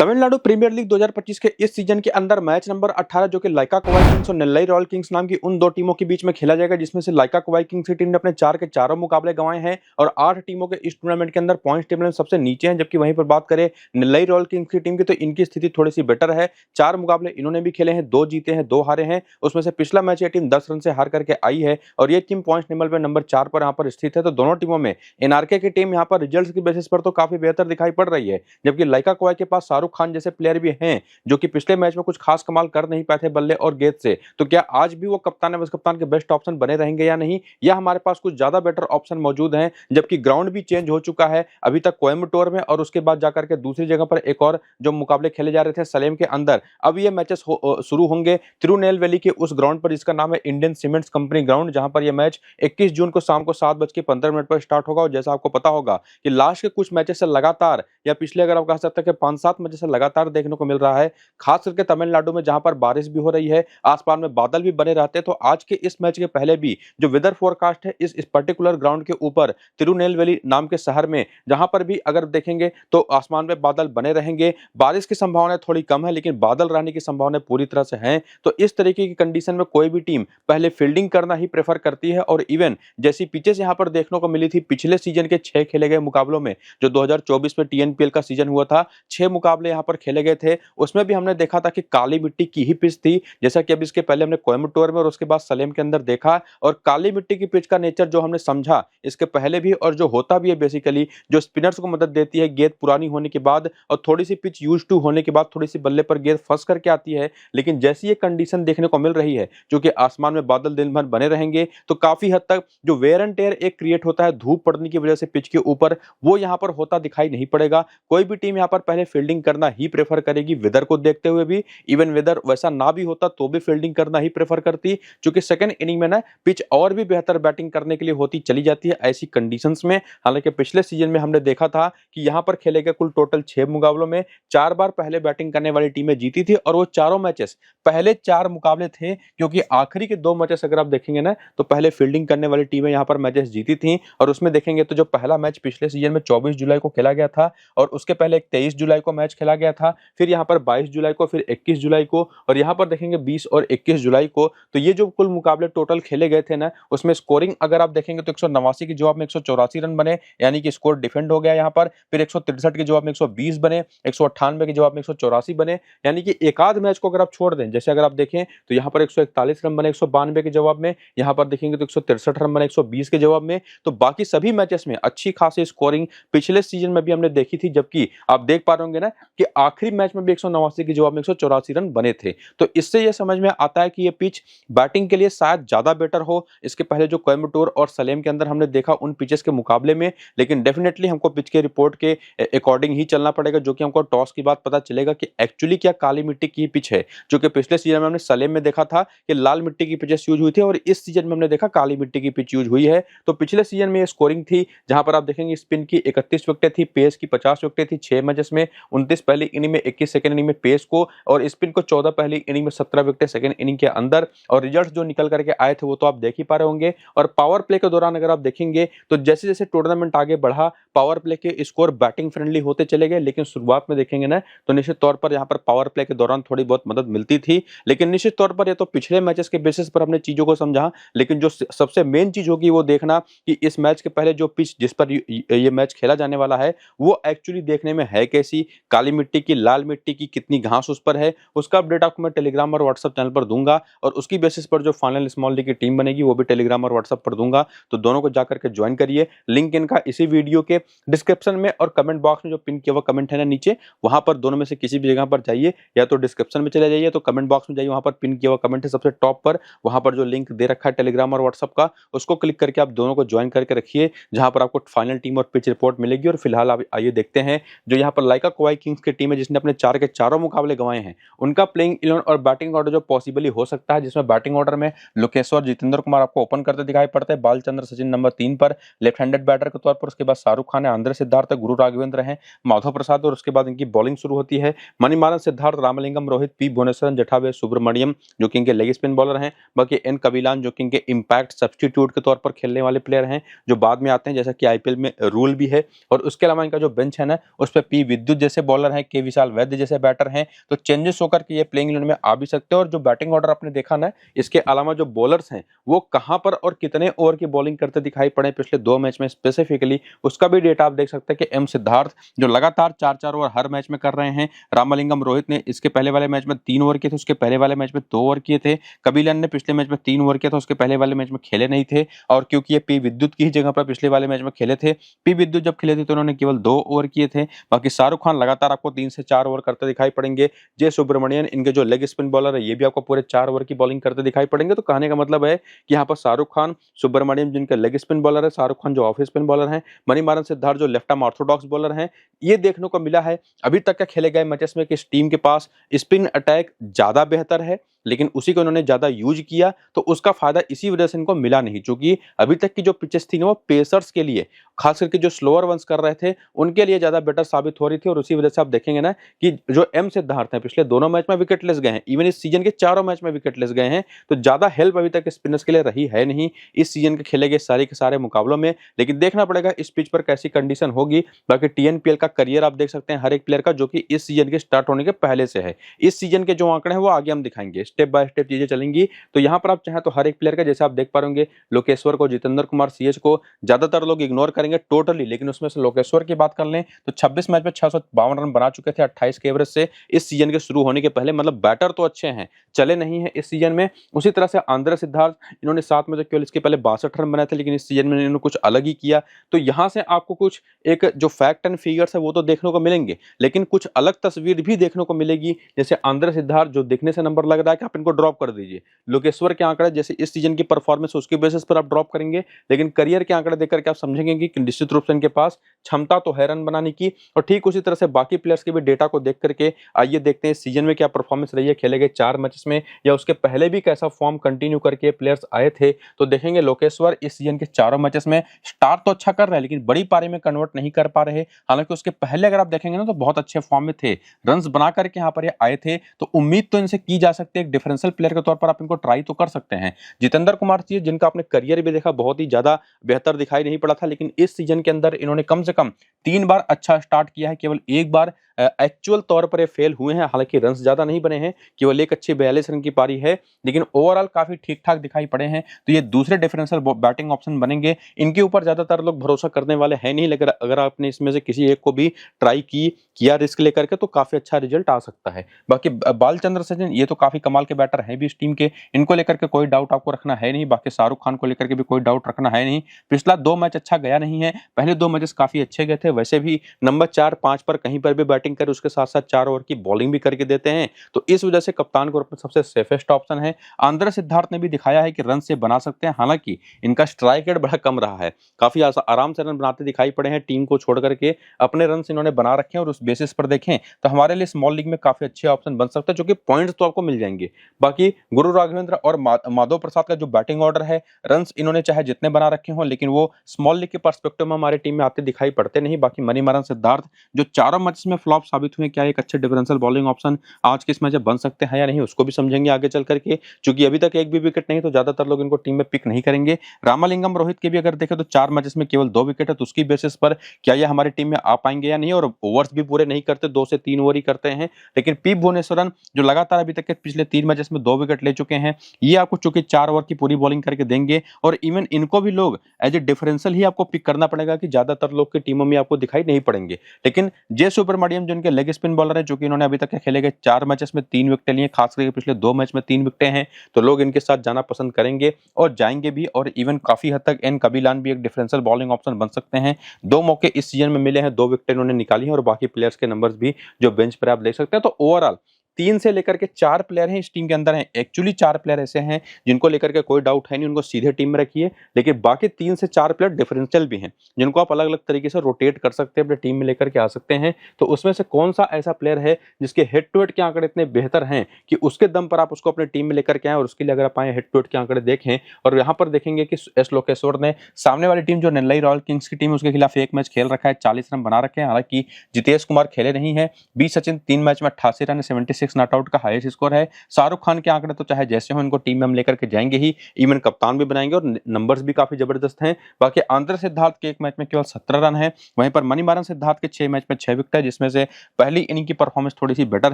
Tamil Nadu premiere league 2025 के इस season के अंदर मैच नंबर 18 जो कि लाइका कोवाई किंग्स और नेल्लई रॉयल किंग्स नाम की उन दो टीमों के बीच में खेला जाएगा, जिसमें से लाइका कोवाई किंग्स की टीम ने अपने 4 के चारों मुकाबले गंवाए हैं और 8 टीमों के इस टूर्नामेंट के अंदर पॉइंट्स टेबल में सबसे नीचे हैं। जबकि वहीं पर बात करें नेल्लई रॉयल किंग्स की टीम की, तो इनकी स्थिति थोड़ी सी बेटर है। 4 मुकाबले इन्होंने भी खेले हैं, 2 जीते हैं 2 हारे हैं। उसमें से पिछला मैच ये टीम 10 रन से हार करके आई है और ये टीम पॉइंट्स टेबल में नंबर 4 पर यहाँ पर स्थित है। तो दोनों टीमों में एनआरके की टीम यहाँ पर रिजल्ट की बेसिस पर तो काफी बेहतर दिखाई पड़ रही है, जबकि लाइका कोवाई के पास शाहरुख खान जैसे प्लेयर भी हैं जो कि पिछले मैच में कुछ खास कमाल कर नहीं पाए थे बल्ले और गेंद से। तो क्या आज भी वो कप्तान वाइस कप्तान के बेस्ट ऑप्शन बने रहेंगे या नहीं, या हमारे पास कुछ ज्यादा बेटर ऑप्शन मौजूद हैं। जबकि ग्राउंड भी चेंज हो चुका है अभी तक कोयम्बटूर में, और उसके बाद जाकर के दूसरी जगह पर एक और जो मुकाबले खेले जा रहे थे सलेम के अंदर, अब ये मैचेस शुरू होंगे तिरुनेलवेली के उस ग्राउंड पर जिसका नाम है इंडियन सीमेंट्स कंपनी ग्राउंड, जहां पर यह मैच 21 जून को शाम को 7:15 पर स्टार्ट होगा। और जैसा आपको पता होगा कि लास्ट के कुछ मैचेस से लगातार, या पिछले अगर आप कह सकते हैं कि 5-7 मैचेस से लगातार देखने को मिल रहा है, खास करके तमिलनाडु में जहां पर बारिश भी हो रही है, आसमान में बादल भी बने रहते हैं। तो आज के इस मैच के पहले भी जो वेदर फोरकास्ट है इस पर्टिकुलर ग्राउंड के ऊपर तिरुनेलवेली नाम के शहर में, जहां पर भी अगर देखेंगे तो आसमान में बादल बने रहेंगे। बारिश की संभावना थोड़ी कम है लेकिन बादल रहने की संभावना पूरी तरह से है। तो इस तरीके की कंडीशन में कोई भी टीम पहले फील्डिंग करना ही प्रेफर करती है। और इवन जैसी पिचेस यहां पर देखने को मिली थी पिछले सीजन के 6 खेले गए मुकाबलों में, जो 2024 में टीएनपीएल का सीजन हुआ था, 6 मुकाबले यहां पर खेले गए थे, उसमें भी हमने देखा था कि काली मिट्टी की ही पिच थी, जैसा कि अब इसके पहले हमने कोयम्बटूर में और उसके बाद सलेम के अंदर देखा। और काली मिट्टी की पिच का नेचर जो हमने समझा इसके पहले भी, और जो होता भी है बेसिकली, जो स्पिनर्स को मदद देती है गेंद पुरानी होने के बाद और थोड़ी सी पिच यूज टू होने के बाद थोड़ी सी बल्ले पर गेंद फंस करके आती है। लेकिन जैसी ये कंडीशन देखने को मिल रही है, जो कि आसमान में बादल दिन भर बने रहेंगे, तो काफी हद तक जो वेयर एंड टेयर एक क्रिएट होता है धूप पड़ने की वजह से पिच के ऊपर, वो यहां पर होता दिखाई नहीं पड़ेगा। कोई भी टीम यहां पर पहले फील्डिंग करना ही प्रेफर करेगी वेदर को देखते हुए भी। इवन वेदर वैसा ना भी होता तो भी फील्डिंग करना ही प्रेफर करती, क्योंकि सेकंड इनिंग में ना पिच और भी बेहतर बैटिंग करने के लिए होती चली जाती है ऐसी कंडीशंस में। हालांकि पिछले सीजन में हमने देखा था कि यहां पर खेले गए कुल टोटल 6 मुकाबलों में 4 बार पहले बैटिंग करने वाली टीमें जीती थी, और वो चारों मैचेस पहले 4 मुकाबले थे, क्योंकि आखिरी के 2 मैचेस अगर आप देखेंगे ना तो पहले फील्डिंग करने वाली टीमें यहां पर मैचेस जीती थी। और उसमें देखेंगे तो जो पहला मैच पिछले सीजन में 24 जुलाई को खेला गया था, और उसके पहले एक 23 जुलाई को मैच खेला गया था, फिर यहाँ पर 22 जुलाई को, फिर 21 जुलाई को, और यहाँ पर देखेंगे 20 और 21 जुलाई को। तो ये जो कुल मुकाबले टोटल खेले गए थे ना, उसमें स्कोरिंग अगर आप देखेंगे तो 189 के जवाब में 184 रन बने, यानी कि स्कोर डिफेंड हो गया यहाँ पर। फिर 163 के जवाब में 120 बने, 198 के जवाब में 184 बने, यानी कि एक आध मैच को अगर आप छोड़ दें, जैसे अगर आप देखें तो यहाँ पर 141 रन बने 192 के जवाब में, यहाँ पर देखेंगे तो 163 रन बने 120 के जवाब में। तो बाकी सभी मैचेस में अच्छी खासी स्कोरिंग पिछले सीजन में भी हमने देखी थी, जबकि आप देख पा रहे होंगे ना कि आखिरी मैच में भी 189 के जवाब में 184 रन बने थे। तो इससे यह समझ में आता है कि यह पिच बैटिंग के लिए शायद ज्यादा बेटर हो इसके पहले जो कोयम्बटूर और सलेम के अंदर हमने देखा उन पिचेस के मुकाबले में। लेकिन डेफिनेटली हमको पिच के रिपोर्ट के अकॉर्डिंग ही चलना पड़ेगा, जो कि हमको टॉस के बाद पता चलेगा कि एक्चुअली क्या काली मिट्टी की पिच है। जो कि पिछले सीजन में हमने सलेम में देखा था कि लाल मिट्टी की पिचेस यूज हुई थी, और इस सीजन में हमने देखा काली मिट्टी की पिच यूज हुई है। तो पिछले सीजन में स्कोरिंग थी जहां पर आप देखेंगे स्पिन की 31 विकेटें थी, पेस की 50 विकेटें थी 6 मैचेस में, 29 पहली इनिंग में, 21 सेकंड इनिंग में पेस को, और स्पिन को 14 पहली इनिंग में, 17 विकेटें सेकंड इनिंग के अंदर। और रिजल्ट जो निकल करके आए थे वो तो आप देख ही पा रहे होंगे। और पावर प्ले के दौरान अगर आप देखेंगे तो जैसे जैसे टूर्नामेंट आगे बढ़ा पावर प्ले के स्कोर बैटिंग फ्रेंडली होते चले गए। लेकिन शुरुआत में देखेंगे ना तो निश्चित तौर पर यहाँ पर पावर प्ले के दौरान थोड़ी बहुत मदद मिलती थी, लेकिन निश्चित तौर पर ये तो पिछले मैचेस के बेसिस पर हमने चीजों को समझा। लेकिन जो सबसे मेन चीज होगी वो देखना कि इस मैच के पहले जो पिच जिस पर ये मैच खेला जाने वाला है वो एक्चुअली देखने में है कैसी, काली मिट्टी की, लाल मिट्टी की, कितनी घास उस पर है, उसका अपडेट आपको मैं टेलीग्राम और व्हाट्सएप चैनल पर दूंगा। और उसकी बेसिस पर जो फाइनल स्मॉल लीग की टीम बनेगी वो भी टेलीग्राम और व्हाट्सएप पर दूंगा। तो दोनों को जाकर के ज्वाइन करिए। लिंक इनका इसी वीडियो के डिस्क्रिप्शन में और कमेंट बॉक्स में जो पिन किया हुआ कमेंट है ना नीचे, वहां पर दोनों में से किसी भी जगह पर जाइए, या तो डिस्क्रिप्शन में चले जाइए तो कमेंट बॉक्स में जाइए, वहां पर पिन किया हुआ कमेंट है सबसे टॉप पर, वहां पर जो लिंक दे रखा है टेलीग्राम और व्हाट्सएप का, उसको क्लिक करके आप दोनों को ज्वाइन करके रखिए, जहां पर आपको फाइनल टीम और पिच रिपोर्ट मिलेगी। और फिलहाल आप आइए देखते हैं जो यहाँ पर लाइका कोवाई किंग्स की टीम है जिसने अपने 4 के चारों मुकाबले गंवाए हैं, उनका प्लेइंग 11 और बैटिंग ऑर्डर जो पॉसिबली हो सकता है, जिसमें बैटिंग ऑर्डर में लोकेश्वर जितेंद्र कुमार आपको ओपन करते दिखाई पड़ते हैं, बालचंद्र सचिन नंबर 3 पर लेफ्ट हैंडेड बैटर के तौर पर, उसके बाद शाहरुख खान है, आंद्रे सिद्धार्थ है, गुरु राघवेंद्र हैं, माधव प्रसाद और उसके बाद इनकी बॉलिंग शुरू होती है। मणिमारन सिद्धार्थ, रामलिंगम, रोहित, पी भुवनेश्वरन, जठावे सुब्रमण्यम जो कि इनके लेग स्पिन बॉलर हैं। बाकी एन कबिलान जो कि इनके इम्पैक्ट सब्स्टिट्यूट के तौर पर खेलने वाले प्लेयर हैं जो बाद में आते हैं, जैसा कि आईपीएल में रूल भी है। और उसके अलावा इनका जो बेंच है ना, उस पर पी विद्युत जैसे बॉलर हैं, के विशाल वैद्य जैसे बैटर हैं। तो चेंजेस होकर के ये प्लेइंग इलेवन में आ भी सकते हैं। और जो बैटिंग ऑर्डर आपने देखा ना, इसके अलावा जो बॉलर्स हैं वो कहां पर और कितने ओवर की बॉलिंग करते दिखाई पड़े पिछले 2 मैच में स्पेसिफिकली, उसका भी डेटा आप देख सकते हैं कि एम सिद्धार्थ जो लगातार 4-4 ओवर हर मैच में कर रहे हैं। रामलिंगम रोहित ने इसके पहले वाले मैच में 3 ओवर किए थे, उसके पहले वाले मैच में 2 ओवर किए थे। कबिलन ने पिछले मैच में 3 ओवर किया था, उसके पहले वाले मैच में खेले नहीं थे। और क्योंकि ये पी विद्युत की ही जगह पर पिछले वाले मैच में खेले थे, पी विद्युत जब खेले थे तो उन्होंने केवल 2 ओवर किए थे। बाकी शाहरुख खान लगातार आपको 3 से 4 ओवर करते दिखाई पड़ेंगे। जे सुब्रमण्यन इनके जो लेग स्पिन बॉलर है, ये भी आपको पूरे 4 ओवर की बॉलिंग करते दिखाई पड़ेंगे। तो कहने का मतलब है कि यहाँ पर शाहरुख खान, सुब्रमण्यम जिनके लेग स्पिन बॉलर है, शाहरुख खान जो ऑफ स्पिन बॉलर हैं, मणिमारन सिद्धार्थ जो लेफ्ट आर्म ऑर्थोडॉक्स बॉलर हैं, ये देखने को मिला है अभी तक के खेले गए मैचेस में कि इस टीम के पास स्पिन अटैक ज्यादा बेहतर है, लेकिन उसी को उन्होंने ज्यादा यूज किया तो उसका फायदा इसी वजह से इनको मिला नहीं। क्योंकि अभी तक की जो पिचेस थी ना, वो पेसर्स के लिए, खास करके जो स्लोअर वंस कर रहे थे उनके लिए ज्यादा बेटर साबित हो रही थी। और उसी वजह से आप देखेंगे ना कि जो एम सिद्धार्थ हैं पिछले दोनों मैच में विकेटलेस गए हैं, इवन इस सीजन के चारों मैच में विकेटलेस गए हैं। तो ज्यादा हेल्प अभी तक स्पिनर्स के लिए रही है नहीं इस सीजन के खेले गए सारे के सारे मुकाबलों में। लेकिन देखना पड़ेगा इस पिच पर कैसी कंडीशन होगी। बाकी टीएनपीएल का करियर आप देख सकते हैं हर एक प्लेयर का, जो कि इस सीजन के स्टार्ट होने के पहले से है। इस सीजन के जो आंकड़े हैं वो आगे हम दिखाएंगे, स्टेप बाय स्टेप चीजें चलेंगी। तो यहाँ पर आप चाहें तो हर एक प्लेयर का, जैसे आप देख पा रहे लोकेश्वर को, जितेंद्र कुमार सीएच को ज्यादातर लोग इग्नोर करेंगे टोटली, लेकिन उसमें से लोकेश्वर की बात कर लें तो 26 मैच में 652 रन बना चुके थे 28 के एवरेज से इस सीजन के शुरू होने के पहले। मतलब बैटर तो अच्छे हैं, चले नहीं है इस सीजन में। उसी तरह से आंद्रे सिद्धार्थ, इन्होंने 7 में केवल इसके पहले 62 रन बनाए थे, लेकिन इस सीजन में इन्होंने कुछ अलग ही किया। तो यहां से आपको कुछ एक जो फैक्ट एंड फिगर्स है वो तो देखने को मिलेंगे, लेकिन कुछ अलग तस्वीर भी देखने को मिलेगी। जैसे आंद्रे सिद्धार्थ जो देखने से नंबर लग रहा है कि आप इनको ड्रॉप कर दीजिए, लोकेश्वर के आंकड़े जैसे इस सीजन की परफॉर्मेंस उसके बेसिस पर आप ड्रॉप करेंगे, लेकिन करियर के आंकड़े देखकर के आप समझेंगे कि निश्चित रूप से इनके पास क्षमता तो है रन बनाने की। और ठीक उसी तरह से बाकी प्लेयर्स के भी डेटा को देख करके आइए देखते हैं सीजन में क्या परफॉर्मेंस रही है खेले गए 4 मैचेस में, या उसके पहले भी कैसा फॉर्म कंटिन्यू करके प्लेयर्स आए थे। तो देखेंगे लोकेश्वर इस सीजन के चारों मैचेस में स्टार्ट तो अच्छा कर रहे हैं, लेकिन बड़ी पारी में कन्वर्ट नहीं कर पा रहे। हालांकि उसके पहले अगर आप देखेंगे ना तो बहुत अच्छे फॉर्म में थे, रन्स बना करके यहाँ पर ये आए थे। तो उम्मीद तो इनसे की जा सकती है, एक डिफरेंशियल प्लेयर के तौर पर आप इनको ट्राई तो कर सकते हैं। जितेंद्र कुमार जी जिनका आपने करियर भी देखा बहुत ही ज्यादा बेहतर दिखाई नहीं पड़ा था, लेकिन इस सीजन के अंदर इन्होंने कम से कम 3 बार अच्छा स्टार्ट किया है, केवल एक बार एक्चुअल तौर पर ये फेल हुए हैं। हालांकि रन्स ज्यादा नहीं बने हैं, केवल एक अच्छी 42 रन की पारी है, लेकिन ओवरऑल काफी ठीक ठाक दिखाई पड़े हैं। तो ये दूसरे डिफरेंशियल बैटिंग ऑप्शन बनेंगे, इनके ऊपर ज्यादातर लोग भरोसा करने वाले हैं नहीं। लेकिन अगर आपने इसमें से किसी एक को भी ट्राई किया रिस्क लेकर के, तो काफी अच्छा रिजल्ट आ सकता है। बाकी बालचंद्र सचिन ये तो काफी कमाल के बैटर हैं भी इस टीम के, इनको लेकर के कोई डाउट आपको रखना है नहीं। बाकी शाहरुख खान को लेकर के भी कोई डाउट रखना है नहीं। पिछला 2 मैच अच्छा गया नहीं है, पहले 2 मैचेस काफी अच्छे गए थे। वैसे भी नंबर 4-5 पर कहीं पर भी बैटिंग करे, उसके साथ साथ 4 ओवर की बॉलिंग भी करके देते हैं। तो इस वजह से कप्तान के रूप में सबसे सेफेस्ट ऑप्शन है। आंद्रे सिद्धार्थ ने भी दिखाया है कि रन से बना सकते हैं। हालांकि इनका स्ट्राइक रेट बड़ा कम रहा है, काफी आराम से रन बनाते दिखाई पड़े हैं। टीम को छोड़ करके अपने रन इन्होंने बना रखे हैं, और उस बेसिस पर देखें तो हमारे लिए स्मॉल लीग में काफी अच्छे ऑप्शन बन सकते हैं, जो कि पॉइंट्स तो आपको मिल जाएंगे। बाकी गुरु राघवेंद्र और माधव प्रसाद का जो बैटिंग ऑर्डर है, रन इन्होंने चाहे जितने बना रखे हों, लेकिन वो स्मॉल लीग के पर्सपेक्टिव में हमारी टीम में आते दिखाई पड़ते नहीं। बाकी मणिमारन सिद्धार्थ जो चारों मैचेस में फ्लॉप साबित हुए, क्या एक अच्छे डिफरेंशियल बॉलिंग ऑप्शन आज के इस मैच में बन सकते हैं या नहीं, उसको भी समझेंगे आगे चल करके। क्योंकि अभी तक एक भी विकेट नहीं, तो ज्यादातर लोग इनको टीम में पिक नहीं करेंगे। रामलिंगम रोहित के भी अगर देखें तो 4 मैचेस में केवल 2 विकेट है, तो उसकी बेसिस पर क्या ये हमारी टीम में आ पाएंगे या नहीं। और ओवर्स भी पूरे नहीं करते, 2 से 3 ओवर ही करते हैं। लेकिन पी भुवनेश्वरन जो लगातार अभी तक के पिछले 3 मैचेस में 2 विकेट ले चुके हैं, ये आपको चूंकि 4 ओवर की पूरी बॉलिंग करके देंगे। और इवन इनको भी लोग एज ए डिफरेंशियल ही आपको पिक करना पड़ेगा, कि ज्यादातर लोग की टीमों में आपको दिखाई नहीं पड़ेंगे। लेकिन जे सुब्रमण्यम जो इनके लेग स्पिन बॉलर है, जो कि इन्होंने अभी तक खेले गए 4 मैचेस में 3 विकेट लिए, खास करके पिछले 2 मैच में 3 विकेटें हैं, तो लोग इनके साथ जाना पसंद करेंगे और जाएंगे भी। और इवन काफी हद तक एन कबिलान भी एक डिफरेंशियल बॉलिंग ऑप्शन बन सकते हैं। 2 मौके इस सीजन में मिले हैं, 2 विकेट इन्होंने निकाली हैं, और बाकी प्लेयर्स के नंबर्स भी जो बेंच पर आप देख सकते हैं। तो ओवरऑल 3 से लेकर के 4 प्लेयर हैं इस टीम के अंदर हैं। एक्चुअली 4 प्लेयर ऐसे हैं जिनको लेकर के कोई डाउट है नहीं, उनको सीधे टीम में रखिए, लेकिन बाकी 3 से 4 प्लेयर डिफरेंशियल भी हैं, जिनको आप अलग-अलग तरीके से रोटेट कर सकते हैं, अपनी टीम में लेकर के आ सकते हैं। तो उसमें से कौन-सा ऐसा प्लेयर है जिसके हेड टू हेड के आंकड़े इतने बेहतर हैं कि उसके दम पर आप उसको अपनी टीम में लेकर के आएँ, और उसके लिए अगर आप आएँ हेड टू हेड के आंकड़े देखें और यहाँ पर देखेंगे कि एस लोकेश्वर ने सामने वाली टीम जो नेल्लई रॉयल किंग्स की टीम है उसके खिलाफ एक मैच खेल रखा है, 40 रन बना रखे हैं। हालांकि जितेश कुमार खेले नहीं है। बी सचिन 3 मैच में 88 रन, 76 नॉट आउट का हाईएस्ट स्कोर है। शाहरुख खान के आंकड़े तो चाहे जैसे हो इनको टीम में हम लेकर के जाएंगे ही, इवन कप्तान भी बनाएंगे और नंबर्स भी काफी जबरदस्त हैं। बाकी आंध्र सिद्धार्थ के एक मैच में केवल 17 रन है। वहीं पर मणिमारन सिद्धार्थ के 6 मैच में 6 विकेट है, जिसमें से पहली इनिंग की परफॉर्मेंस थोड़ी सी बेटर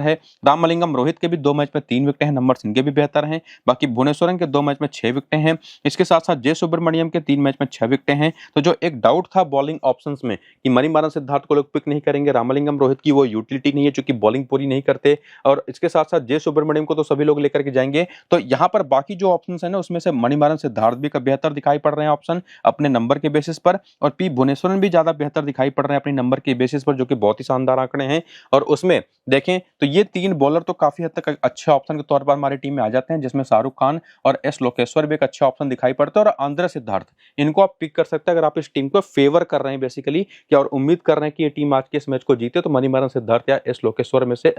है। रामलिंगम रोहित के भी 2 मैच में 3 विकेट हैं, नंबर्स इनके भी बेहतर हैं। बाकी भुवनेश्वरन के 2 मैच में 6 विकेट हैं। इसके साथ साथ जय सुब्रमण्यम के 3 मैच में 6 विकेट हैं। तो जो एक डाउट था बॉलिंग ऑप्शंस में कि मणिमारन सिद्धार्थ को लोग पिक नहीं करेंगे, रामलिंगम रोहित की वो यूटिलिटी नहीं है क्योंकि बॉलिंग पूरी नहीं करते, और इसके साथ साथ जय सुब्रमण्यम को तो सभी लोग लेकर के जाएंगे। तो यहाँ पर बाकी जो ऑप्शंस है ना उसमें से मणिमारन सिद्धार्थ भी बेहतर दिखाई पड़ रहे हैं ऑप्शन अपने नंबर के बेसिस पर, और पी भुवनेश्वरन भी ज्यादा बेहतर दिखाई पड़ रहे हैं अपने नंबर के बेसिस पर, जो कि बहुत ही शानदार आंकड़े हैं। और उसमें देखें तो ये 3 बॉलर तो काफी हद तक अच्छे ऑप्शन के तौर पर हमारी टीम में आ जाते हैं, जिसमें शाहरुख खान और एस लोकेश्वर भी एक अच्छे ऑप्शन दिखाई पड़ते हैं, और आंध्र सिद्धार्थ इनको आप पिक कर सकते हैं अगर आप इस टीम को फेवर कर रहे हैं बेसिकली क्या, और उम्मीद कर रहे हैं कि ये टीम आज के इस मैच को जीते। तो मणिमारन सिद्धार्थ या एस लोकेश्वर में से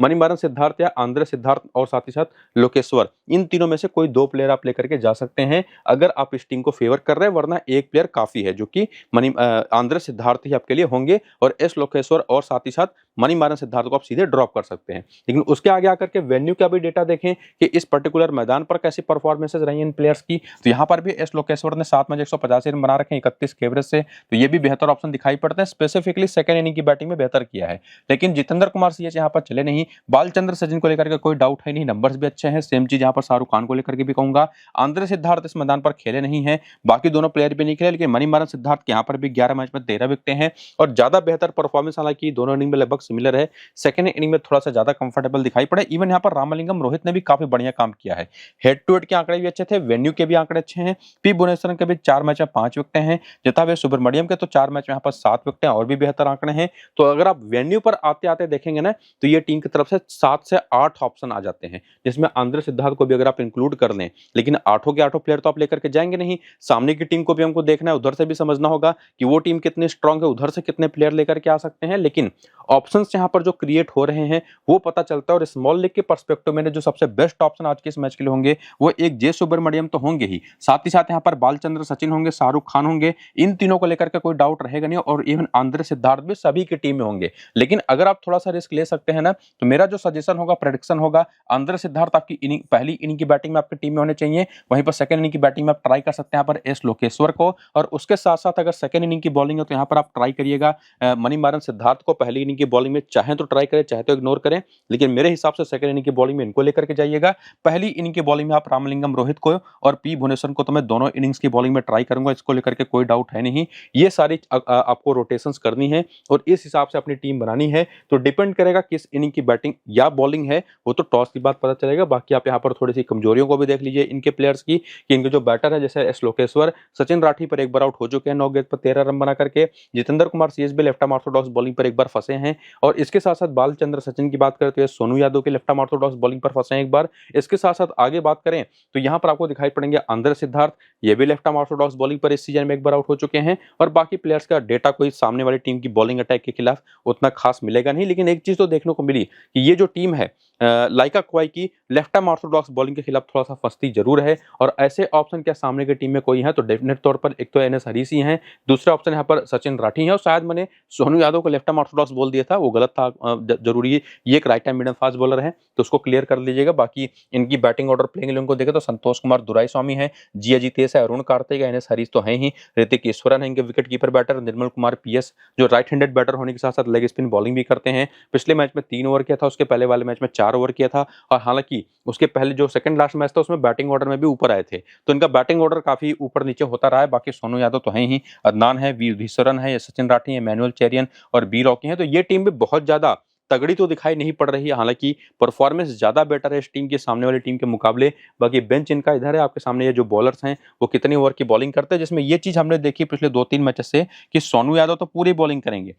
मणिमारन सिद्धार्थ या आंध्र सिद्धार्थ और साथ ही साथ लोकेश्वर, इन तीनों में से कोई 2 प्लेयर आप लेकर के जा सकते हैं अगर आप इस टीम को फेवर कर रहे हैं, वरना एक प्लेयर काफी है जो कि आंध्र सिद्धार्थ ही आपके लिए होंगे, और एस लोकेश्वर और साथ ही साथ मणिमारन सिद्धार्थ को आप सीधे ड्रॉप कर सकते हैं। लेकिन उसके आगे आकर के वेन्यू का भी डेटा देखें कि इस पर्टिकुलर मैदान पर कैसी परफॉर्मेंसेज रही इन प्लेयर्स की, तो यहाँ पर भी एस लोकेश्वर ने 7 मैच 185 रन बना रखे हैं 31 के एवरेज से, तो ये भी बेहतर ऑप्शन दिखाई पड़ते हैं। स्पेसिफिकली सेकंड इनिंग की बैटिंग में बेहतर किया है, लेकिन जितेंद्र कुमार सीएच यहाँ पर चले नहीं। बालचंद्र सचिन को लेकर के कोई डाउट है नहीं, नंबर्स भी अच्छे हैं। सेम चीज यहाँ पर शाहरुख खान को लेकर के भी कहूंगा। आंध्र सिद्धार्थ इस मैदान पर खेले नहीं है, बाकी दोनों प्लेयर भी नहीं खेले, लेकिन मणिमारन सिद्धार्थ के यहाँ पर भी 11 मैच में 13 विकेट हैं और ज्यादा बेहतर परफॉर्मेंस, हालांकि दोनों इनिंग में लगभग सिमिलर है। सेकंड इनिंग में थोड़ा सा ज्यादा कंफर्टेबल दिखाई पड़े। इवन यहाँ पर रामलिंगम रोहित ने भी काफी बढ़िया काम किया है, हेड टू हेड के आंकड़े भी अच्छे थे, वेन्यू के भी आंकड़े अच्छे हैं। पी भुवनेश्वरन के भी 4 मैच में 5 विकेट हैं, जतावे सुब्रमण्यम के तो 4 मैच में यहाँ पर 7 विकेट हैं और भी बेहतर आंकड़े हैं। तो अगर आप वेन्यू पर आते आते देखेंगे ना तो ये टीम की तरफ से 7 से 8 ऑप्शन आ जाते हैं, जिसमें आंध्र सिद्धार्थ को भी अगर आप इंक्लूड कर लें, लेकिन 8 के 8 प्लेयर तो आप लेकर के जाएंगे नहीं। सामने की टीम को भी हमको देखना है, उधर से भी समझना होगा कि वो टीम कितनी स्ट्रांग है, उधर से कितने प्लेयर लेकर के आ सकते हैं। लेकिन ऑप्शंस यहाँ पर जो क्रिएट हो रहे हैं वो पता चलता है, और स्मॉल लीग के पर्सपेक्टिव में जो सबसे बेस्ट ऑप्शन आज के इस मैच के लिए होंगे वो एक जे सुब्रमण्यम तो होंगे ही, साथ ही साथ यहाँ पर बालचंद्र सचिन होंगे, शाहरुख खान होंगे। इन तीनों को लेकर के कोई डाउट रहेगा नहीं, और इवन आंध्र सिद्धार्थ भी सभी की टीम में होंगे। लेकिन अगर आप थोड़ा सा रिस्क ले सकते हैं ना, तो मेरा जो सजेशन होगा, प्रेडिक्शन होगा, आंध्र सिद्धार्थ आपकी इनिंग पहली इनिंग की बैटिंग में आपकी टीम में होने चाहिए। वहीं पर सेकंड इनिंग की बैटिंग में आप ट्राई कर सकते हैं यहाँ पर एस लोकेश्वर को, और उसके साथ साथ अगर सेकंड इनिंग की बॉलिंग है तो यहाँ पर आप ट्राई करिएगा मणिमारन सिद्धार्थ को पहली इनिंग की बॉलिंग में, चाहे तो ट्राई करें चाहे तो इग्नोर करें, लेकिन मेरे हिसाब से सेकंड इनिंग की बॉलिंग में इनको लेकर के जाइएगा। पहली इनिंग की बॉलिंग में आप रामलिंगम रोहित को और पी भुवनेश्वरन को तो मैं दोनों इनिंग्स की बॉलिंग में ट्राई करूंगा, इसको लेकर के कोई डाउट है नहीं। ये सारी आपको रोटेशंस करनी है और इस हिसाब से अपनी टीम बनानी है। तो डिपेंड करेगा किस इनिंग की बैटिंग या बॉलिंग है, वो तो टॉस की बात पता चलेगा। बाकी आप यहाँ पर थोड़ी सी कमजोरियों को भी देख लीजिए इनके प्लेयर्स की, कि इनके जो बैटर है जैसे एस लोकेश्वर, सचिन राठी पर एक बार आउट हो चुके हैं 9 गेंद पर 13 रन बना करके। जितेंद्र कुमार सीएस भी लेफ्ट आर्म ऑर्थोडॉक्स बॉलिंग पर एक बार फंसे हैं, और इसके साथ साथ बालचंद्र सचिन की बात करते हुए सोनू यादव के लेफ्ट आर्म ऑर्थोडॉक्स बॉलिंग पर फंसे हैं एक बार। इसके साथ साथ आगे बात करें तो यहाँ पर आपको दिखाई पड़ेंगे आंध्र सिद्धार्थ, ये भी लेफ्ट आर्म ऑर्थोडॉक्स बॉलिंग पर इस सीजन में एक बार आउट हो चुके हैं। और बाकी प्लेयर्स का डेटा कोई सामने वाली टीम की बॉलिंग अटैक के खिलाफ उतना खास मिलेगा नहीं, लेकिन एक चीज तो देखने को मिली कि ये जो टीम है लाइका क्वाई की लेफ्ट आर्म ऑर्थोडॉक्स बॉलिंग के खिलाफ थोड़ा सा फंसती जरूर है। और ऐसे ऑप्शन क्या सामने की टीम में कोई है तो डेफिनेट तौर पर एक तो एनएस हरीश ही हैं, दूसरे ऑप्शन यहाँ पर सचिन राठी है, और शायद मैंने सोनू यादव को लेफ्ट आर्म ऑर्थोडॉक्स बोल दिया था, वो गलत था। जरूरी है, ये एक right hand medium fast bowler है तो उसको क्लियर कर लीजिएगा। बाकी इनकी बैटिंग ऑर्डर प्लेइंग इलेवन को देखें तो संतोष कुमार दुराई स्वामी है, जी अजितेश है, अरुण कार्तिक है, एनएस हरीश तो है ही, ऋतिक ईश्वरन है इनके wicket keeper batter, Nirmal Kumar PS जो राइट हैंडेड बैटर होने के साथ साथ लेग स्पिन बॉलिंग भी करते हैं। पिछले मैच में 3 ओवर किया था, उसके पहले वाले मैच में 4 ओवर किया था, और हालांकि उसके पहले जो सेकंड लास्ट मैच था उसमें बैटिंग ऑर्डर में भी ऊपर आए थे, तो इनका बैटिंग ऑर्डर काफी ऊपर नीचे होता रहा है। बाकी सोनू यादव तो है ही, अदनान है, वी ईश्वरन है, सचिन राठी है, मैनुअल चेरियन और बी रॉकी है। तो ये टीम भी बहुत ज्यादा तगड़ी तो दिखाई नहीं पड़ रही है, हालांकि परफॉर्मेंस ज्यादा बेटर है इस टीम के सामने वाली टीम के मुकाबले। बाकी बेंच इनका इधर है आपके सामने, ये जो बॉलर्स हैं वो कितनी ओवर की बॉलिंग करते हैं, जिसमें ये चीज हमने देखी पिछले 2-3 मैचेस से कि सोनू यादव तो पूरी बॉलिंग करेंगे,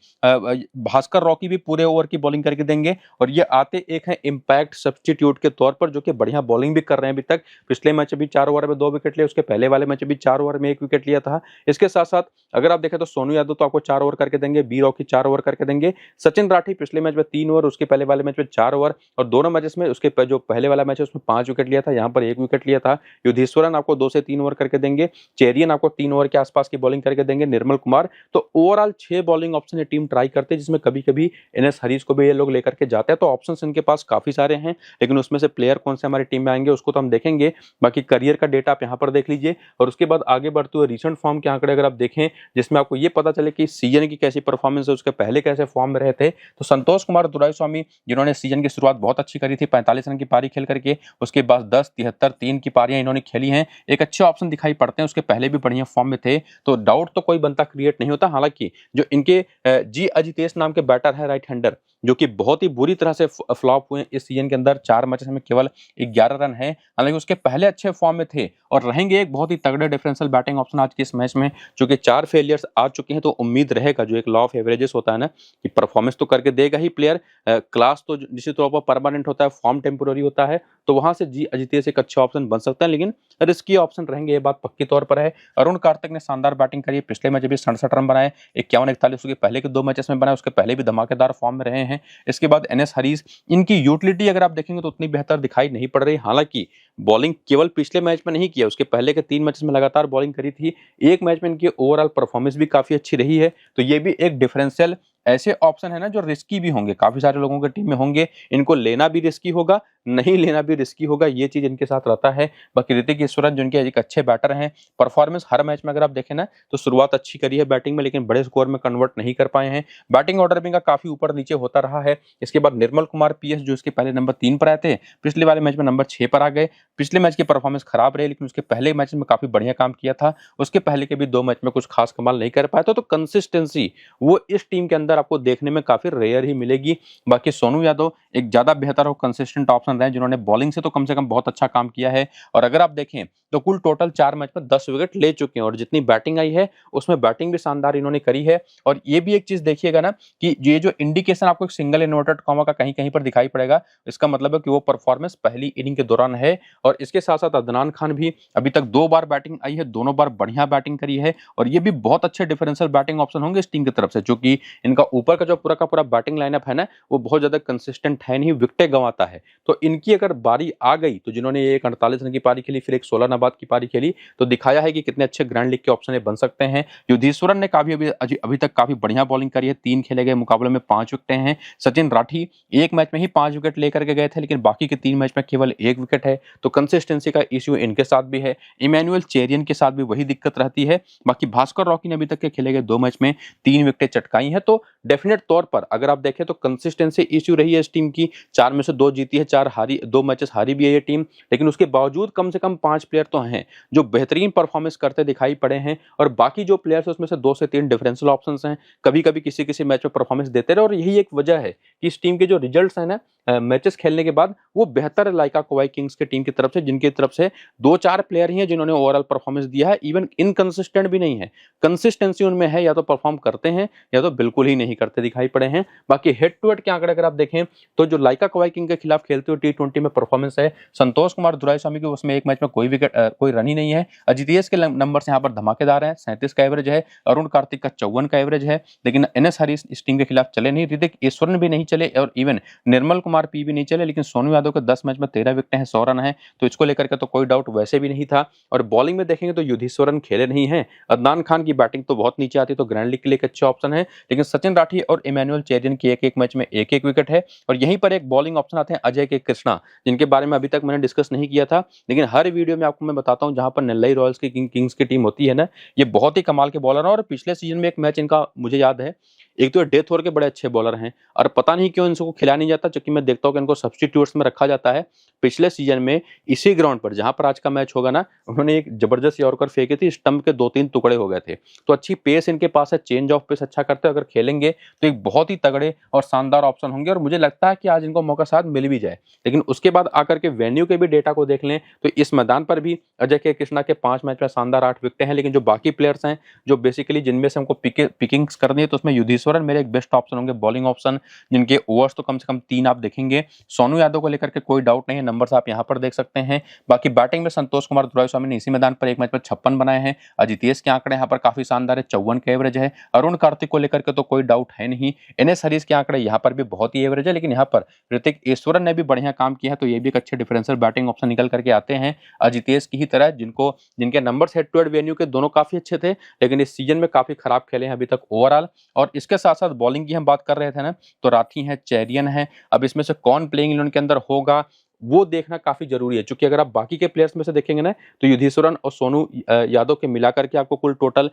भास्कर रॉकी भी पूरे ओवर की बॉलिंग करके देंगे, और ये आते एक है इम्पैक्ट सब्स्टिट्यूट के तौर पर, जो कि बढ़िया बॉलिंग भी कर रहे हैं अभी तक। पिछले मैच भी 4 ओवर में 2 विकेट लिए, उसके पहले वाले मैच भी 4 ओवर में 1 विकेट लिया था। इसके साथ साथ अगर आप देखें तो सोनू यादव तो आपको 4 ओवर करके देंगे, बी रॉकी 4 ओवर करके देंगे, सचिन राठी पिछले मैच में 3 ओवर, उसके पहले वाले मैच में 4 ओवर, और दोनों मैचेस में उसके जो पहले वाला मैच है उसमें 5 विकेट लिया था, यहाँ पर 1 विकेट लिया था। युधिष्वरन आपको 2 से 3 ओवर करके देंगे, चेरियन आपको 3 ओवर के आसपास की बॉलिंग करके देंगे, निर्मल कुमार। तो ओवरऑल 6 बॉलिंग ऑप्शन ये टीम ट्राई करते हैं, जिसमें कभी कभी एनएस हरीश को भी ये लोग लेकर के जाते हैं। तो ऑप्शंस इनके पास काफी सारे हैं, लेकिन उसमें से प्लेयर कौन से हमारी टीम में आएंगे उसको तो हम देखेंगे। बाकी करियर का डेटा आप यहाँ पर देख लीजिए, और उसके बाद आगे बढ़ते हुए रिसेंट फॉर्म के आंकड़े अगर आप देखें, जिसमें आपको ये पता चले कि सीजन की कैसी परफॉर्मेंस है, उसके पहले कैसे फॉर्म में रहे थे। तो संतोष कुमार दुराईस्वामी, जिन्होंने सीजन की शुरुआत बहुत अच्छी करी थी 45 रन की पारी खेल करके, उसके बाद 10, 73, 3 की पारियां इन्होंने खेली हैं, एक अच्छे ऑप्शन दिखाई पड़ते हैं। उसके पहले भी बढ़िया फॉर्म में थे, तो डाउट तो कोई बनता क्रिएट नहीं होता। हालांकि जो इनके जी अजितेश नाम के बैटर है राइट हैंडर, जो कि बहुत ही बुरी तरह से फ्लॉप हुए इस सीजन के अंदर, 4 मैचेस में केवल 11 रन है। हालांकि उसके पहले अच्छे फॉर्म में थे और रहेंगे एक बहुत ही तगड़े डिफरेंशियल बैटिंग ऑप्शन आज के इस मैच में। चूंकि 4 फेलियर्स आ चुके हैं, तो उम्मीद रहेगा, जो एक लॉ ऑफ एवरेजेस होता है ना, कि परफॉर्मेंस तो करके देगा ही प्लेयर, क्लास तो निश्चित तौर पर परमानेंट होता है, फॉर्म टेम्पोररी होता है, तो वहां से जी अजितेश एक अच्छा ऑप्शन बन सकता है, लेकिन रिस्की ऑप्शन रहेंगे, ये बात पक्की तौर पर है। अरुण कार्तिक ने शानदार बैटिंग करी, पिछले मैच भी 67 रन बनाए, 51-41 उसके पहले के 2 मैचेस में बनाए, उसके पहले भी धमाकेदार फॉर्म में रहे हैं। इसके बाद एनएस हरीश, इनकी यूटिलिटी अगर आप देखेंगे तो उतनी बेहतर दिखाई नहीं पड़ रही। हालांकि बॉलिंग केवल पिछले मैच में नहीं किया, उसके पहले के 3 मैचेस में लगातार बॉलिंग करी थी, एक मैच में इनकी ओवरऑल परफॉर्मेंस भी काफी अच्छी रही है। तो ये भी एक डिफरेंशियल ऐसे ऑप्शन है ना, जो रिस्की भी होंगे, काफी सारे लोगों के टीम में होंगे, इनको लेना भी रिस्की होगा, नहीं लेना भी रिस्की होगा, ये चीज इनके साथ रहता है। बाकी ऋतिक ईश्वरन, जिनके एक अच्छे बैटर हैं, परफॉर्मेंस हर मैच में अगर आप देखें ना, तो शुरुआत अच्छी करी है बैटिंग में, लेकिन बड़े स्कोर में कन्वर्ट नहीं कर पाए हैं। बैटिंग ऑर्डर भी इनका काफी ऊपर नीचे होता रहा है। इसके बाद निर्मल कुमार पीएस, जो इसके पहले नंबर 3 पर आए थे, पिछले वाले मैच में नंबर 6 पर आ गए। पिछले मैच की परफॉर्मेंस खराब रही, लेकिन उसके पहले मैच में काफी बढ़िया काम किया था, उसके पहले के भी 2 मैच में कुछ खास कमाल नहीं कर पाया था। तो कंसिस्टेंसी वो इस टीम के अंदर आपको देखने में काफी रेयर ही मिलेगी। बाकी सोनू यादव एक ज्यादा बेहतर और कंसिस्टेंट ऑप्शन रहे, जिन्होंने बॉलिंग से तो कम से कम बहुत अच्छा काम किया है। और अगर आप देखें तो कुल टोटल 4 मैच में 10 विकेट ले चुके हैं, और जितनी बैटिंग आई है उसमें बैटिंग भी शानदार इन्होंने करी है। और ये भी एक चीज देखिएगा ना, कि ये जो इंडिकेशन आपको एक सिंगल इन्वर्टेड कॉमा का कहीं कहीं पर दिखाई पड़ेगा, इसका मतलब है कि वो परफॉर्मेंस पहली इनिंग के दौरान है। और इसके साथ साथ अदनान खान भी अभी तक 2 बार बैटिंग आई है, दोनों बार बढ़िया बैटिंग करी है, और ये भी बहुत अच्छे डिफरेंशियल बैटिंग ऑप्शन होंगे इस टीम की तरफ से, जो कि इनका ऊपर का जो पूरा का पूरा बैटिंग लाइनअप है ना, वो बहुत ज्यादा कंसिस्टेंट है नहीं, विकेटें गंवाता है। तो इनकी अगर बारी आ गई, तो जिन्होंने एक 48 रन की पारी खेली, फिर एक 16 नाबाद की पारी खेली, तो दिखाया है कि कितने अच्छे ग्रैंड लीग के ऑप्शन बन सकते हैं। युधिष्वरन ने काफी अभी तक काफी बढ़िया बॉलिंग करी है, 3 खेले गए मुकाबले में 5 विकेटें हैं। सचिन राठी एक मैच में ही 5 विकेट लेकर के गए थे, लेकिन बाकी के 3 मैच में केवल 1 विकेट है, तो कंसिस्टेंसी का इश्यू इनके साथ भी है। इमैनुअल चेरियन के साथ भी वही दिक्कत रहती है। बाकी भास्कर रॉकी ने अभी तक के खेले गए 2 मैच में 3 विकेटें चटकाई हैं। तो डेफिनेट तौर पर अगर आप देखें तो कंसिस्टेंसी इश्यू रही है इस टीम की, 4 में से 2 जीती है, 4 हारी, 2 मैचेस हारी भी है ये टीम, लेकिन उसके बावजूद कम से कम 5 प्लेयर तो हैं जो बेहतरीन परफॉर्मेंस करते दिखाई पड़े हैं, और बाकी जो प्लेयर्स उसमें से 2 से 3 डिफरेंशियल ऑप्शंस हैं, कभी कभी किसी किसी मैच में परफॉर्मेंस देते रहे। और यही एक वजह है कि इस टीम के जो रिजल्ट्स हैं ना मैचेस खेलने के बाद, वो बेहतर है लाइका कोवाई किंग्स के टीम की तरफ से, जिनकी तरफ से 2-4 प्लेयर ही हैं जिन्होंने ओवरऑल परफॉर्मेंस दिया है, इवन इनकंसिस्टेंट भी नहीं है, कंसिस्टेंसी उनमें है, या तो परफॉर्म करते हैं या तो बिल्कुल ही नहीं करते दिखाई पड़े हैं। बाकी हेड टू हेड के आंकड़े अगर आप देखें, तो जो लाइका कोवाई किंग के खिलाफ खेलते हुए T20 में परफॉर्मेंस है, संतोष कुमार दुराईस्वामी की उसमें एक मैच में कोई विकेट कोई रन ही नहीं है। अजितेश के नंबर्स यहाँ पर धमाकेदार हैं, 37 का एवरेज है, अरुण कार्तिक का 54 का एवरेज है, लेकिन एनएस हरीश इस टीम के खिलाफ चले नहीं, ऋतिक ईश्वरन भी नहीं चले, और इवन निर्मल कुमार पी भी नहीं चले। लेकिन सोनू यादव के 10 मैच में 13 विकेट हैं, 100 रन है, तो इसको लेकर के तो कोई डाउट वैसे भी नहीं था। और बॉलिंग में देखेंगे तो युधिष्वरन खेले नहीं है, अदनान खान की बैटिंग तो बहुत नीचे आती है, तो ग्रैंड लीग के लिए एक अच्छा ऑप्शन है। लेकिन सचिन राठी और इमैनुअल चेरियन की एक मैच में एक विकेट है। और यहीं पर एक बॉलिंग ऑप्शन आते हैं अजय के कृष्णा, जिनके बारे में अभी तक मैंने डिस्कस नहीं किया था, लेकिन हर वीडियो में आपको मैं बताता हूं, जहां पर नेल्लई रॉयल्स की किंग्स की टीम होती है ना, ये बहुत ही कमाल के बॉलर है। और पिछले सीजन में एक मैच इनका मुझे याद है, एक तो डेथ ओवर के बड़े अच्छे बॉलर हैं और पता नहीं क्यों इनको खिलाया नहीं जाता, क्योंकि मैं देखता हूँ कि इनको सब्स्टिट्यूट्स में रखा जाता है। पिछले सीजन में इसी ग्राउंड पर जहां पर आज का मैच होगा ना, उन्होंने एक जबरदस्त यॉर्कर फेंकी थी, स्टंप के 2-3 टुकड़े हो गए थे। तो अच्छी पेस इनके पास है, चेंज ऑफ पेस अच्छा करते हैं, अगर खेलेंगे तो एक बहुत ही तगड़े और शानदार ऑप्शन होंगे और मुझे लगता है कि आज इनको मौका शायद मिल भी जाए। लेकिन उसके बाद आकर के वेन्यू के भी डेटा को देख लें तो इस मैदान पर भी अजय के कृष्णा के 5 मैच में शानदार 8 विकेटें हैं, लेकिन जो बाकी प्लेयर्स हैं जो बेसिकली जिनमें से हमको पिकिंग्स करनी है, तो उसमें युधिष्वरन मेरे एक बेस्ट ऑप्शन होंगे बॉलिंग ऑप्शन, जिनके ओवर्स तो कम से कम 3 आप देखेंगे। सोनू यादव को लेकर के कोई डाउट नहीं है, नंबर्स आप यहां पर देख सकते हैं। बाकी बैटिंग में संतोष कुमार दुराईस्वामी ने इसी मैदान पर एक मैच में 56 बनाए हैं। अजितेश के आंकड़े यहाँ पर काफी शानदार है, 54 के एवरेज है। अरुण कार्तिक को लेकर के तो कोई डाउट है नहीं। एनएस हरीश के आंकड़े यहाँ पर भी बहुत ही एवरेज है, लेकिन यहाँ पर ऋतिक ईश्वरन ने भी बढ़िया काम किया है, तो ये भी एक अच्छे डिफरेंशियल बैटिंग ऑप्शन निकल करके आते हैं अजितेश की ही तरह, जिनके numbers head to head venue के दोनों काफी अच्छे थे, लेकिन इस सीजन में काफी खराब खेले हैं अभी तक ओवरऑल। और इसके साथ साथ बॉलिंग की हम बात कर रहे थे ना, तो राठी है, चेरियन है, अब इसमें से कौन प्लेइंग इलेवन के अंदर होगा वो देखना काफी जरूरी है, क्योंकि अगर आप बाकी के प्लेयर्स में से देखेंगे ना, तो युधिष्वरन और सोनू यादव के मिलाकर के आपको कुल टोटल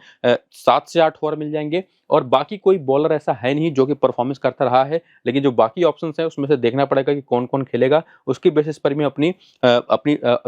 7 से 8 ओवर मिल जाएंगे और बाकी कोई बॉलर ऐसा है नहीं जो कि परफॉर्मेंस करता रहा है। लेकिन जो बाकी ऑप्शंस हैं उसमें से देखना पड़ेगा कि कौन कौन खेलेगा, उसकी बेसिस पर भी अपनी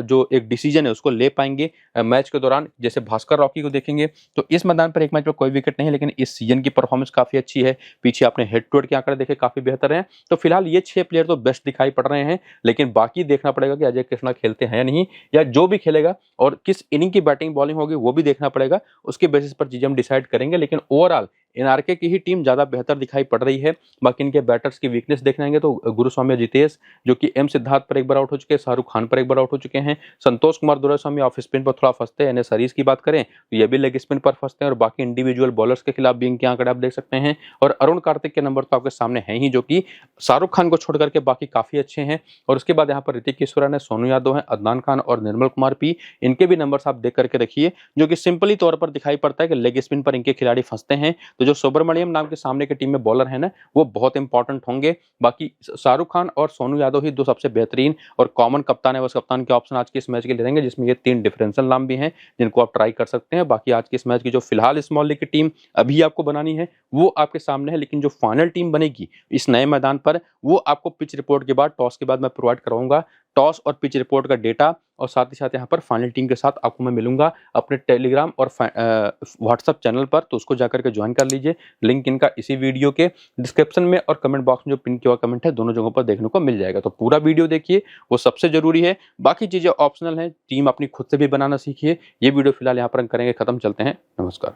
जो एक डिसीजन है उसको ले पाएंगे मैच के दौरान। जैसे भास्कर रॉकी को देखेंगे तो इस मैदान पर एक मैच में कोई विकेट नहीं है, लेकिन इस सीजन की परफॉर्मेंस काफी अच्छी है। पीछे आपने हेड टू हेड के आंकड़े देखे, काफी बेहतर है। तो फिलहाल ये 6 प्लेयर तो बेस्ट दिखाई पड़ रहे हैं, लेकिन बाकी देखना पड़ेगा कि अजय कृष्णा खेलते हैं या नहीं, या जो भी खेलेगा और किस इनिंग की बैटिंग बॉलिंग होगी वो भी देखना पड़ेगा। उसके बेसिस पर चीजें हम डिसाइड करेंगे, लेकिन ओवरऑल एनआरके की ही टीम ज्यादा बेहतर दिखाई पड़ रही है। बाकी इनके बैटर्स की वीकनेस देखने तो गुरुस्वामी जितेश जो कि एम सिद्धार्थ पर एक बार आउट हो चुके हैं, शाहरुख खान पर एक बार आउट हो चुके हैं, संतोष कुमार दुराईस्वामी ऑफ स्पिन पर थोड़ा फंसते हैं। एनएस हरीश की बात करें तो ये भी लेग स्पिन पर फंसते हैं, और बाकी इंडिविजुअल बॉलर्स के खिलाफ भी इनके आंकड़े आप देख सकते हैं। और अरुण कार्तिक के नंबर तो आपके सामने हैं ही, जो कि शाहरुख खान को छोड़ करके बाकी काफी अच्छे हैं। और उसके बाद यहाँ पर ऋतिक ईश्वरन है, सोनू यादव है, अदनान खान और निर्मल कुमार पी, इनके भी नंबर्स आप देख करके रखिए, जो कि सिंपली तौर पर दिखाई पड़ता है कि लेग स्पिन पर इनके खिलाड़ी फंसते हैं। तो जो सुब्रमण्यम नाम के सामने की टीम में बॉलर है ना, वो बहुत इंपॉर्टेंट होंगे। बाकी शाहरुख खान और सोनू यादव ही दो सबसे बेहतरीन और कॉमन कप्तान है, बस कप्तान के ऑप्शन आज के इस मैच के लिए रहेंगे, जिसमें ये 3 डिफरेंशियल नाम भी हैं जिनको आप ट्राई कर सकते हैं। बाकी आज के इस मैच की जो फिलहाल स्मॉल लीग की टीम अभी आपको बनानी है वो आपके सामने है, लेकिन जो फाइनल टीम बनेगी इस नए मैदान पर वो आपको पिच रिपोर्ट के बाद, टॉस के बाद मैं प्रोवाइड कराऊंगा। टॉस और पिच रिपोर्ट का डेटा और साथ ही साथ यहाँ पर फाइनल टीम के साथ आपको मैं मिलूंगा अपने टेलीग्राम और व्हाट्सएप चैनल पर, तो उसको जाकर के ज्वाइन कर लीजिए। लिंक इनका इसी वीडियो के डिस्क्रिप्शन में और कमेंट बॉक्स में जो पिन किया हुआ कमेंट है दोनों जगहों पर देखने को मिल जाएगा। तो पूरा वीडियो देखिए, वो सबसे जरूरी है, बाकी चीजें ऑप्शनल हैं। टीम अपनी खुद से भी बनाना सीखिए। ये वीडियो फिलहाल यहाँ पर हम करेंगे खत्म, चलते हैं, नमस्कार।